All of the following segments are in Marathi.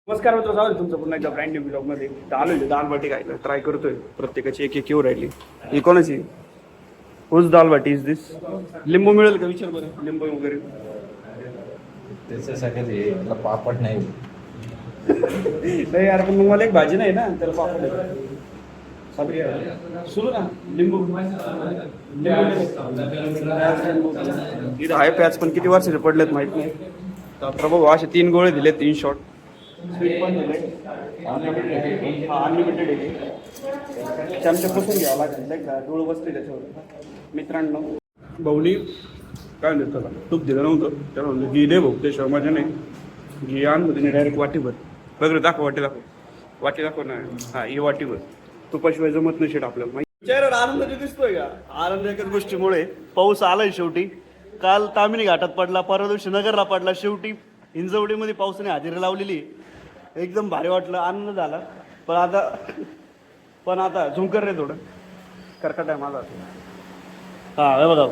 नमस्कार मित्र, जाऊ तुमचं पुन्हा एकदा ब्रँड न्यू ब्लॉगमध्ये आलोय. दाल बाटी खायला ट्राय करतोय. प्रत्येकाची एक एक येऊ राहिली. ही कोणाची? हुज दाल बाटी इज दिस? लिंबू मिळेल का विचार बरं, लिंबू वगैरे. त्याच्यासाठी पापड नाही. नाही यार, पण मग मला एक भाजी नाही ना, त्याला पापड सुरू ना. लिंबू इथं आहे प्याज, पण किती वर्षाचे पडलेत माहित नाही. तर बघू, असे 3 गोळे दिले, 3 शॉट. स्वीट पण दिले, अनलिमिटेड आहे. चमचे पुसून घ्यावं लागेल, नाही का डोळ बसते त्याच्यावर. मित्रांनो, भाऊनी काय म्हणतात त्याला, तूप दिलं नव्हतं. त्याला म्हणलं घी दे भाऊ, त्याशिवाय मजा नाही. घी आणलं तिने डायरेक्ट वाटीभर. बघ दाखव, वाटी दाखव, वाटी दाखव ना. हा, ही वाटीभर. तुपाशिवाय जमत नाही शेट आपल्याला. चेहऱ्यावर आनंद जे दिसतोय का, आनंद एकच गोष्टीमुळे. पाऊस आलाय शेवटी. काल तामिनी घाटात पडला, परवा दिवशी नगरला पडला, शेवटी हिंजवडीमध्ये पावसाने हजेरी लावलेली. एकदम भारी वाटलं, आनंद झाला. पण आता झुंकर रे थोडं कर्कट आहे माझा. हा हे बघा,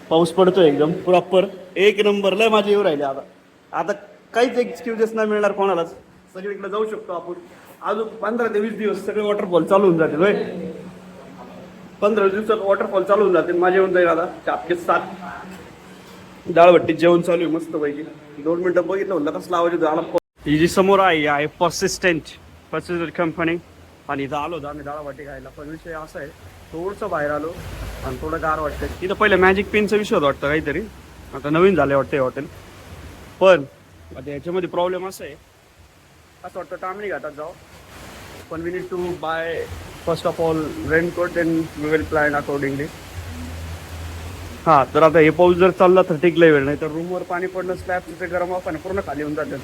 पाऊस पडतोय एकदम प्रॉपर, एक नंबर. लय माझे येऊ राहिले. आता काहीच एक्सक्युजेस नाही मिळणार कोणालाच. सगळीकडे जाऊ शकतो आपण. अजून 15 ते 20 दिवस सगळे वॉटरफॉल चालू होऊन जातील. 15 दिवसात वॉटरफॉल चालू होऊन जातील. माझे येऊन जाईल आता 4:07. डाळभट्टीत जेवण चालू आहे मस्त पैकी. 2 मिनिटं बघितलं म्हणलं कसला आवाज आला. ही जी समोर आहे पर्सिस्टंट कंपनी. आणि इथं आलो होतो आम्ही डाळभट्टी खायला. पण विषय असा आहे, थोडंसं बाहेर आलो आणि थोडं गार वाटतं. तिथं पहिले मॅजिक पेनचा विषय होता वाटतं काहीतरी, आता नवीन झालं वाटतं हे हॉटेल. पण आता याच्यामध्ये प्रॉब्लेम असा आहे, असं वाटतं तामिनी घाटात जाऊ. पण we need to buy first of all raincoat and we will plan accordingly. हां, तर आता हे पाऊस जर चालला तर ठीक लय वेळ, नाही तर रूमवर पाणी पडणं, स्लॅब तिथे गरम वाफाने पूर्ण खाली येऊन जातं.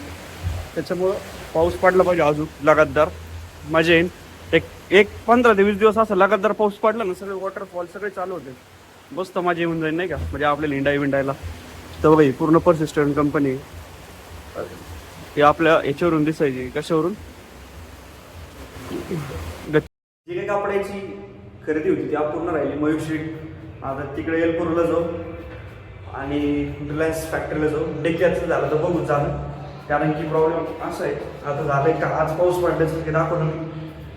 त्याच्यामुळं पाऊस पडला पाहिजे अजून लगातार, मजा येईल. एक 15 ते 20 दिवस असं लगातार पाऊस पडला ना, सगळे वॉटरफॉल सगळे चालू होते. मस्त मजा येऊन जाईल नाही का, म्हणजे आपल्याला हिंडायला. तर बघा, पूर्ण पर्सिस्टंट कंपनी. हे आपल्या याच्यावरून दिसायची, कशावरून, जी काही कपड्याची खरेदी होती ती अपूर्ण राहिली. मयूरशी आता तिकडे एलपूरला जाऊ आणि रिलायन्स फॅक्टरीला जाऊ. डेक्याचं झालं तर बघू झालं, कारण की प्रॉब्लेम असं आहे. आता झालं का आज पाऊस पडल्याचं ते दाखवलं मी,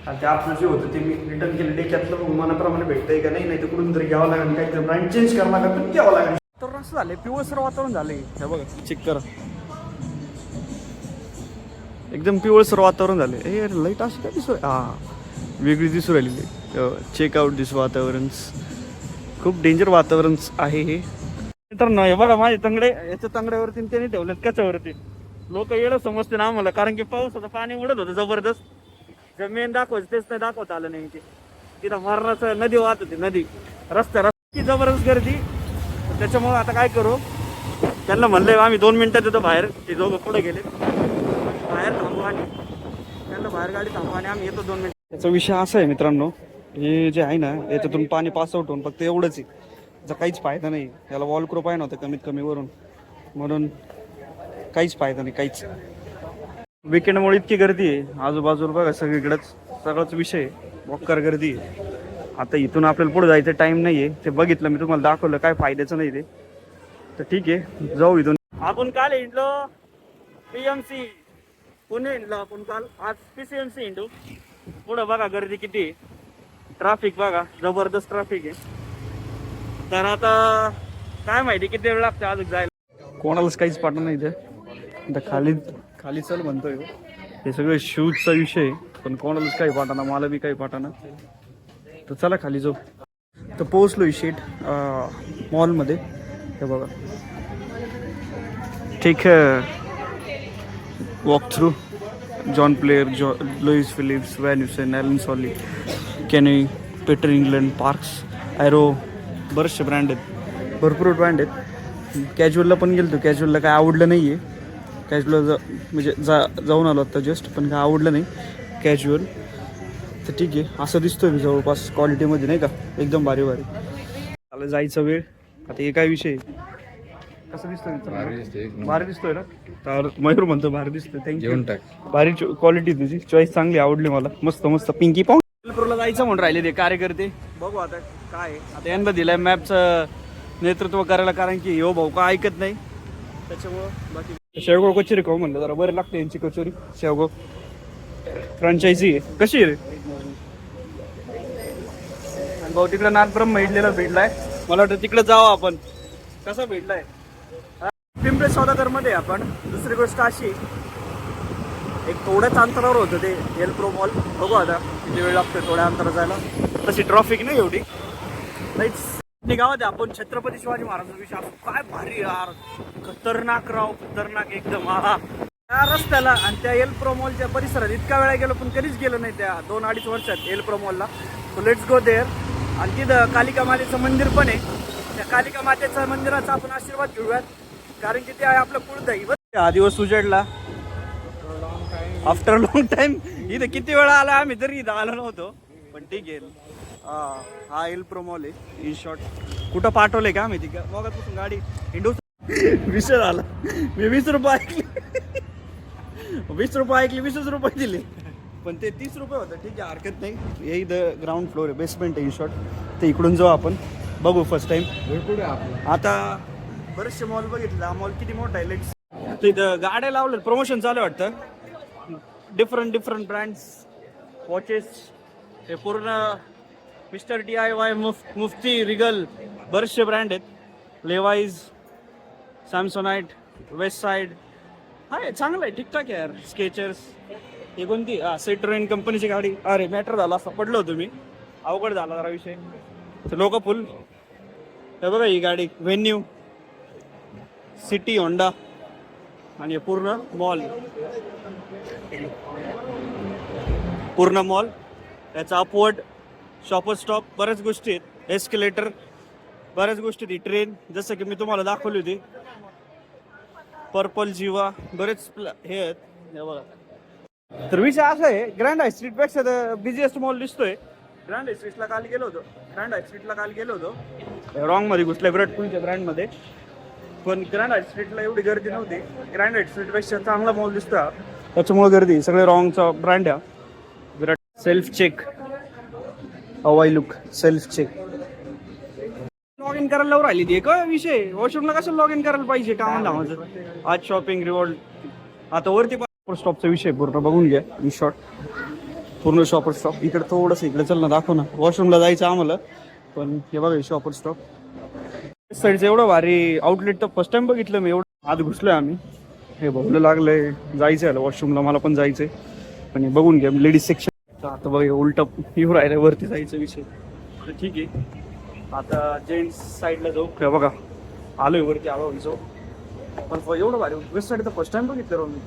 आणि ते आपलं जे होतं ते मी रिटर्न केलं. डेक्यातलं बघू मनाप्रमाणे भेटतंय का नाही, तर कुठून तरी घ्यावं लागेल, काहीतरी ब्रँड चेंज करावं लागेल, पण घ्यावं लागेल. तर असं झालं, पिवळसर वातावरण झालंय. हे बघा, चेक करा, एकदम पिवळसर वातावरण झाले. ए लाईट अशी काय दिसू, वेगळी दिसू राहिलेली. चेकआउट दिस वातावरण, खूप डेंजर वातावरण आहे हे. तर नाही बघा, माझे तंगडे याच्या तंगड्यावरती त्यांनी ठेवलेत कच्यावरती. लोक येणं समजते ना आम्हाला, कारण की पावसाचं पाणी उडत होतं जबरदस्त. जमीन दाखवायचं तेच नाही दाखवता आलं नाही. तिथं मरणाचं नदी वाहत होती, नदी रस्त्याची जबरदस्त गर्दी. त्याच्यामुळं आता काय करू, त्यांना म्हणलंय आम्ही 2 मिनिटात येतो बाहेर. ते दोघं पुढे गेले, बाहेर थांबू आणि त्यांना बाहेर गाडी थांबू आणि आम्ही येतो 2 मिनिट. त्याचा विषय असा आहे मित्रांनो, हे जे आहे ना, याच्यातून पाणी पास आउट होऊन फक्त एवढंच आहे. त्याचा काहीच फायदा नाही. याला वॉल क्रो आहे नव्हतं कमीत कमी वरून, म्हणून काहीच फायदा नाही, काहीच. विकेंडमुळे इतकी गर्दी आहे आजूबाजूला बघा, सगळंच विषय वॉकर गर्दी आहे. आता इथून आपल्याला पुढे जायचं टाइम नाही आहे. ते बघितलं मी, तुम्हाला दाखवलं, काय फायद्याचं नाही ते. तर ठीक आहे, जाऊ इथून. आपण काल हिंडलो PMC पुणे हिंडलो आपण काल. आज PCMC हिंडू. पुढं बघा गर्दी किती आहे, ट्रॅफिक बघा, जबरदस्त ट्रॅफिक आहे. तर आता काय माहिती किती वेळ लागते अजून जायला. कोणालाच काहीच पाठवलं नाही इथे. आता खाली चल म्हणतोय. हे सगळे शूजचा विषय आहे, पण कोणालाच काही पाठवणार, मला बी काही पाठवणार. तर चला खाली जाऊ. तर पोहोचलो शेट मॉलमध्ये. हे बघा, ठीक walk through John Player, Louis Philippe, Van Heusen, Allen Solly, Kenny, Peter England, Parks, Arrow, बरेचसे ब्रँड आहेत, भरपूर ब्रँड आहेत. कॅज्युअलला पण गेलो होतो, कॅज्युअलला काय आवडलं नाही आहे. कॅज्युअल म्हणजे जाऊन आलो आता जस्ट, पण काय आवडलं नाही कॅज्युअल. तर ठीक आहे, असं दिसतोय मी जवळपास क्वालिटीमध्ये नाही का, एकदम भारी. मला जायचा वेळ आता. हे काय विषय, कसं दिसतोय? भारी दिसतोय ना. तर मयूर म्हणतो भारी दिसतोय. थँक्यू. भारी क्वालिटी तुझी, चॉईस चांगली, आवडली मला. मस्त पिंकी पाहून. एलपूरला जायचं म्हणून राहिले ते कार्यकर्ते. बघू आता काय. आता यांना दिलंय मॅपचं नेतृत्व करायला, कारण की हो भाऊ का ऐकत नाही. त्याच्यामुळं बाकी शेवगाव कचोरी खाऊ म्हणलं, जरा बरं लागतं यांची कचोरी शेवगाव. फ्रँचायझी आहे. कशी आहे रे? भाऊ तिकडे नागब्रह्म इडलेला भेटलाय. मला वाटतं तिकडे जावं आपण. कसा भेटलाय? पिंपळे सौदागर मध्ये आपण. दुसरी गोष्ट अशी, एक थोड्याच अंतरावर होतं ते एल प्रो मॉल. बघू आता किती वेळ लागतोय थोड्या अंतरावर जायला. तशी ट्रॉफिक नाही एवढी. नाहीच गावात आपण छत्रपती शिवाजी महाराजांचा विषय असो. काय भारी यार, खतरनाक राव, खतरनाक एकदम. हा त्या रस्त्याला आणि त्या एल प्रो मॉलच्या परिसरात इतका वेळा गेलो पण कधीच गेलो नाही त्या 2-2.5 वर्षात एल प्रो मॉलला. So let's go there. आणि तिथं कालिका मातेचं मंदिर पण आहे. त्या कालिका मातेच्या मंदिराचा आपण आशीर्वाद घेऊयात, कारण की ते आहे आपलं कुळदैवत. हा दिवस उजेडला आफ्टर लॉंग टाइम. इथं किती वेळा आला आम्ही तरी इथं आलो नव्हतो, पण ठीक आहे. हा एल प्रो मॉल आहे इन शॉर्ट. कुठं पाठवलंय का माहिती का? मगापासून गाडी इंडो विषय आला. मी 20 रुपये ऐकले, 20 रुपये ऐकले, 20 रुपये दिले, पण ते 30 रुपये होतं. ठीक आहे, हरकत नाही. हे इथं ग्राउंड फ्लोर आहे, बेसमेंट आहे इन शॉर्ट. ते इकडून जाऊ आपण, बघू फर्स्ट टाइम. आता बरेचसे मॉल बघितले. हा मॉल किती मोठा आहे. लेट्स. तिथं गाड्या लावलं, प्रमोशन चालू वाटतं. डिफरंट ब्रँड्स, वॉचेस, हे पूर्ण मिस्टर DIY, मुफ्ती, रिगल, बरेचसे ब्रँड आहेत. लेवाईज, सॅमसोनाइट, वेस्ट साईड. हा चांगलं आहे, ठीकठाक आहे यार. स्केचर्स. हे कोणती? सेट्रोन कंपनीची गाडी. अरे मॅटर झाला, असं पडलो होतो मी, अवघड झाला जरा विषय. तर लोक फुल. हे बघा ही गाडी, व्हेन्यू, सिटी होंडा. आणि पूर्ण मॉल, त्याचा अपवर्ड शॉपर स्टॉप, बऱ्याच गोष्टी आहेत. एस्केलेटर, बऱ्याच गोष्टी आहेत. ट्रेन, जसं की मी तुम्हाला दाखवली होती. पर्पल, जीवा, बरेच हे आहेत. हे बघा. तर विषय असा आहे, ग्रँड हाय स्ट्रीटपेक्षा तर बिझिएस्ट मॉल दिसतोय. ग्रँड हाय स्ट्रीटला काल गेलो होतो. रॉंग मध्ये घुसल्या विराट कोहलीच्या ब्रँडमध्ये, पण ग्रँड हाय स्ट्रीटला एवढी गर्दी नव्हती. ग्रँड हाय स्ट्रीटपेक्षा चांगला मॉल दिसतो, त्याच्यामुळे गर्दी. सगळे रॉंगचा ब्रँड आहे विराट. सेल्फ चेक, हवाई look, self check. Log in करायला राहिली ती का विषय. वॉशरूमला कसं लॉग इन करायला पाहिजे का म्हणला माझं. आज शॉपिंग रिवॉर्ड. आता वरती स्टॉपचा विषय पूर्ण बघून घ्या इन शॉर्ट. पूर्ण शॉपर स्टॉप. इकडे थोडंसं इकडे चल ना, दाखव ना. वॉशरूमला जायचं आम्हाला, पण हे बघा शॉपर स्टॉप. साईडचं एवढं भारी आउटलेट तर फर्स्ट टाइम बघितलं मी. एवढं आत घुसलोय आम्ही. हे बघलं लागलंय, जायचं आहे वॉशरूमला. मला पण जायचंय, पण हे बघून घ्या लेडीज सेक्शन. आता बघा उलट येऊ राहिलं, वरती जायचं विषय. तर ठीक आहे, आता जेंट्स साईडला जाऊ. हे बघा आलोय वरती, आलो जाऊ. पण एवढं भारी वेस्ट साईड तर फर्स्ट टाइम बघितलं मी.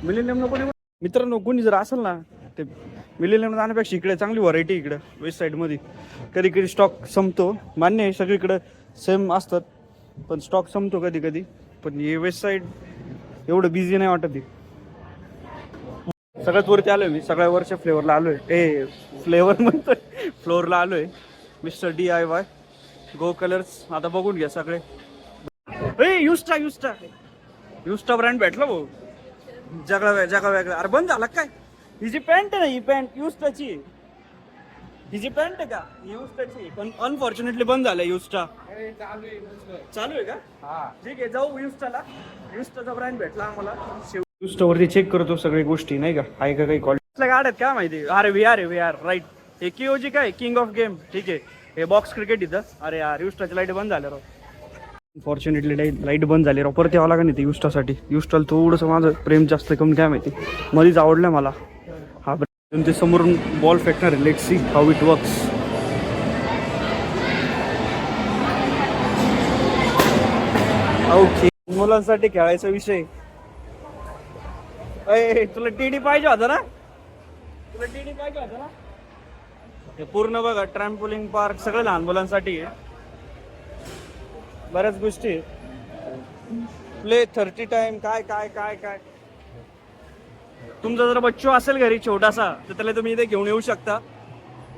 मिलेनियमला कोणी मित्रांनो कोणी जर असेल ना, ते मिलेनियमला जाण्यापेक्षा इकडे चांगली व्हरायटी इकडं वेस्ट साईडमध्ये. कधी कधी स्टॉक संपतो, मान्य आहे सगळीकडं सेम असतात, पण स्टॉक संपतो कधी कधी. पण हे वेस्ट साईड एवढं बिझी नाही वाटत. सगळ्यात वरती आलोय मी, सगळ्या वरच्या फ्लेवरला आलोय. फ्लेवर म्हणतोय, फ्लोअरला आलोय. मिस्टर DIY, गो कलर्स. आता बघून घ्या सगळे. युस्टा ब्रँड भेटला भाऊ. जगा वेगळा. अरे बंद झाला काय? ही जी पॅन्ट आहे ना, ही पॅन्ट युस्टाची. ही जी पॅन्ट आहे का, ही युस्टाची, पण अनफॉर्च्युनेटली बंद झालंय युस्टा. चालू आहे का? ठीक आहे, जाऊ युस्टाला. युस्टाचा ब्रँड भेटला आम्हाला. युस्टावरती चेक करतो सगळी गोष्टी, नाही का, आहे का काही क्वालिटी गाड्यात काय माहिती. अरे VR राईट. हे KOG काय, किंग ऑफ गेम. ठीक आहे, हे बॉक्स क्रिकेट इथं. अरे यार युस्टाची लाईट बंद झाल्या राव. अनफॉर्च्युनेटली लाईट बंद झाली राव. परत यावं लागेल नाही ते युस्टासाठी. युस्टाला थोडंसं माझं प्रेम जास्त कमी काय माहिती, मध्येच आवडलं मला हा. ते समोरून बॉल फेकणार आहे. Let's see how it works. Okay, मुलांसाठी खेळायचा विषय. तुला TD पाहिजे होता ना, हे पूर्ण बघा. ट्रॅम्पोलिंग पार्क सगळं लहान मुलांसाठी आहे. बऱ्याच गोष्टी प्ले 30 टाइम काय काय काय काय. तुमचा जर बच्चू असेल घरी छोटासा, तर त्याला तुम्ही इथे घेऊन येऊ शकता.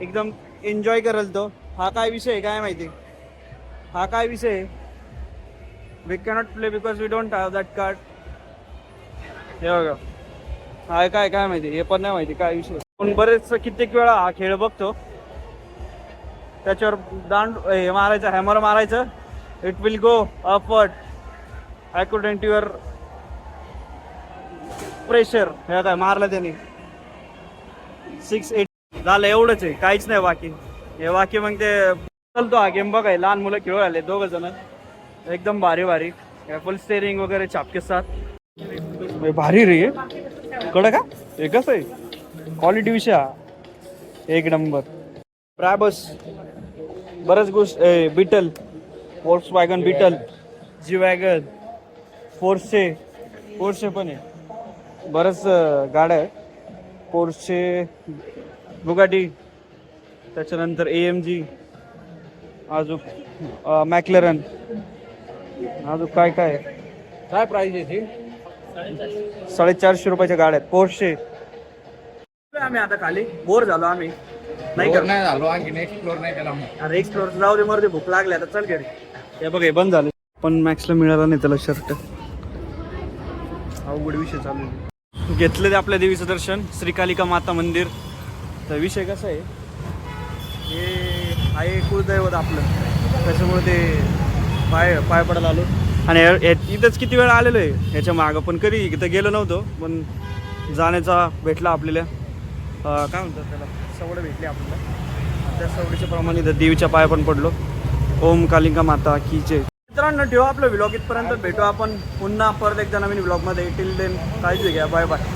एकदम एन्जॉय कराल तो. हा काय विषय आहे काय माहिती, हा काय विषय आहे. We cannot play because we don't have that card. हे बघा, हा काय माहिती, हे पण नाही माहिती काय विषय. पण बरेच कित्येक वेळा हा खेळ बघतो. त्याच्यावर दांड हे मारायचं, हॅमर मारायचं. It will go upward according to your pressure. हे काय मारलं त्याने, 6-8 झालं, एवढंच आहे, काहीच नाही बाकी. हे बाकी मग ते चालतो हा गेम बघाय, लहान मुलं खेळू आले 2 जण, एकदम भारी भारी, फुल स्टेरिंग वगैरे छापके साथ भारी रे. कडं का हे कसं आहे, क्वालिटी विषय हा एक नंबर. ब्रॅबस, बरंच गोष्ट, बिटल, फोर्स वॅगन बिटल, जी वॅगन, पोर्शे पण आहे, बरंच गाड्या आहे. पोर्शे, बुगाटी, त्याच्यानंतर AMG, अजून मॅक्लरन, अजून काय काय काय प्राइस आहे ती? 450 रुपयाच्या गाड्या आहेत पोर्शे. आम्ही आता खाली बोर झालो आम्ही, नाही का? नाही झालो, आणखी एक्सप्लोर नाही केला मग. अरे एक्सप्लोर जाऊ दे, मरते भूक लागली आता, चल घरी. हे बघ, हे बंद झालं, पण मॅक्सला मिळाला नाही त्याला शर्ट. अवघड विषय चालू आहे. घेतलं ते आपल्या देवीचं दर्शन, श्रीकालिका माता मंदिर. तर विषय कसा आहे, हे आहे कुलदैवत आपलं, त्याच्यामुळे ते पाय पडायला आलो. आणि इथंच किती वेळा आलेलो आहे, ह्याच्या मागं पण कधी इथं गेलो नव्हतो, पण जाण्याचा भेटला आपल्याला, काय म्हणतात त्याला, सवड भेटली आपल्याला. त्या सवडीच्या प्रमाणे इथं देवीच्या पाय पण पडलो. ओम कालिका माता की जय. मित्रांनो, ठेवा आपलं व्लॉग इथपर्यंत, भेटू आपण पुन्हा परत एकदा नवीन व्लॉगमध्ये. टिल देन काळजी घ्या, बाय बाय.